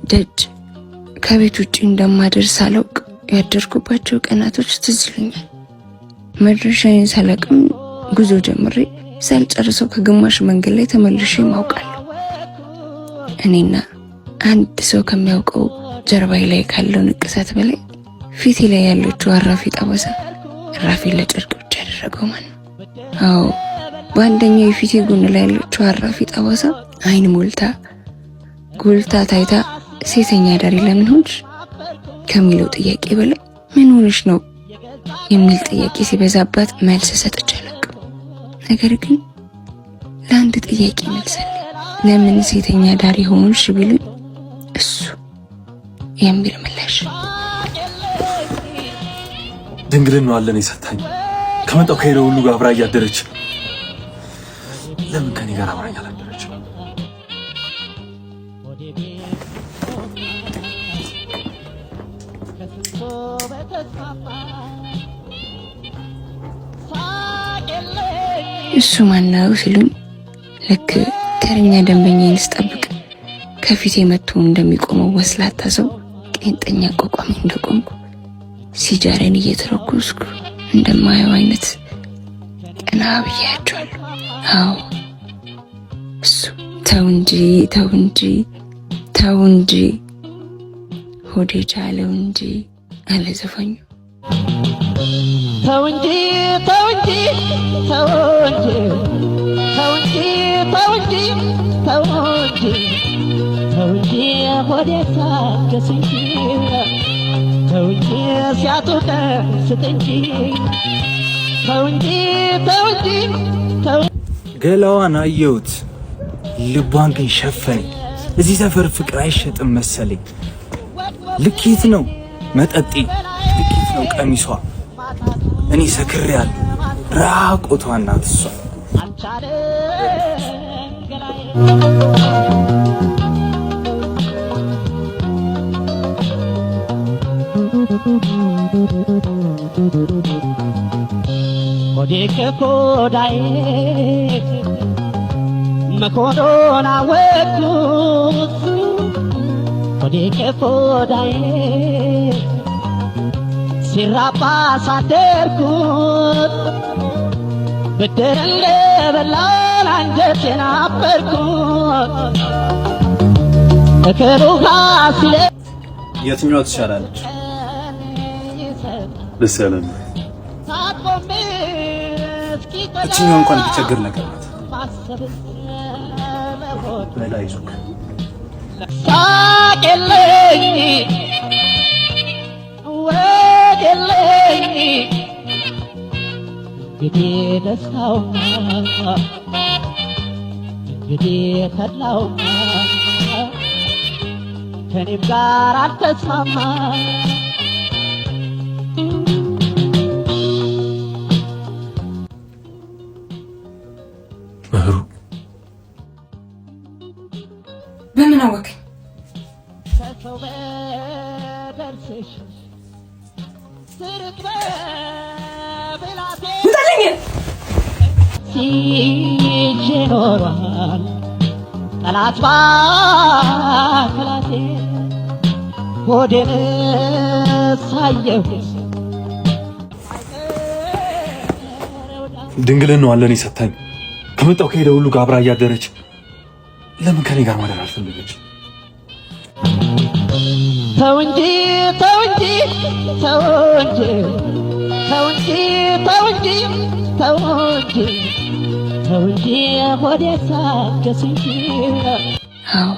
ደጅ ከቤት ውጪ እንደማደርስ አላውቅ ያደርኩባቸው ቀናቶች ትዝ ይሉኛል። መድረሻዬን ሳላቅም ጉዞ ጀምሬ ሳልጨርሰው ከግማሽ መንገድ ላይ ተመልሼ ማውቃለሁ። እኔና አንድ ሰው ከሚያውቀው ጀርባዬ ላይ ካለው ንቅሳት በላይ ፊቴ ላይ ያለችው አራፊ ጠባሳ ራፊ ለጨርቅ ብቻ ያደረገው ማን ነው? አዎ በአንደኛው የፊቴ ጎን ላይ ያለችው አራፊ ጠባሳ አይን ሞልታ ጎልታ ታይታ ሴተኛ አዳሪ ለምን ሆንሽ ከሚለው ጥያቄ በላይ ምን ሆነሽ ነው የሚል ጥያቄ ሲበዛባት መልስ ሰጥቼ አላውቅም። ነገር ግን ለአንድ ጥያቄ መልሰልኝ ለምን ሴተኛ አዳሪ ሆንሽ ቢሉኝ እሱ የሚል ምላሽ። ድንግልን ነው አለን የሰጣኝ ከመጣው ከሄደው ሁሉ ጋር አብራ እያደረች ለምን ከኔ ጋር አብራ እያደረች? እሱ ማነው ሲሉኝ ልክ ተረኛ ደንበኛዬን ስጠብቅ ከፊቴ መጥቶ እንደሚቆመው ወስላታ ሰው ቄንጠኛ አቋቋሚ እንደቆምኩ ሲጃሬን እየተረኩስኩ እንደማየው አይነት ቀና ብያቸዋለሁ። አዎ እሱ ተው እንጂ ተው እንጂ ተው እንጂ ሆዴ ቻለው እንጂ አለ ዘፋኙ። ተው እንጂ ተው እንጂ ተው እንጂ ተው እንጂ ተው እንጂ ተው እንጂ ተው እንጂ ሆዴ ታገስ እንጂ ተው እንጂ ሲያጡህ ስጥ እንጂ ተው እንጂ ተው እንጂ ተው። ገላዋን አየሁት ልቧን ግን ሸፈነኝ። እዚህ ሰፈር ፍቅር አይሸጥም መሰለኝ። ልኬት ነው መጠጤ፣ ልኬት ነው ቀሚሷ። እኔ ሰክሬያለሁ ራቆቷ ናት እሷ። ሆዴ ከሆዳዬ መኮኖን አወቅኩት። ሆዴ ከሆዳዬ ሲራባ ሳደርኩት ብድር እንደበላን አንጀቴን አበርኩት። እከሩሃ ሲለ የትኛዋ ትሻላለች? ደስ ያለን እችኛዋ እንኳን ብቸግር ነገር ናት። በላይ ዙክ ሳቄለኝ ወደለኝ እንግዲህ ደስታውና እንግዲህ ተድላውና ከኔም ጋር አልተስማማ። መህሩ በምን አወቀኝ? ሲኖራል ጠላት ባከላቴ ሆዴን ሳየሁ ድንግልን ነው አለን የሰጣኝ ከመጣው ከሄደ ሁሉ ጋር አብራ እያደረች ለምን ከኔ ጋር ማደር አልፈለገች? ተው እንጂ ተው እንጂ ተው እንጂ ተው እንጂ ተው እንጂ ተው እንጂ ተው እንጂ ሆዴ ታገስ እንጂ። አዎ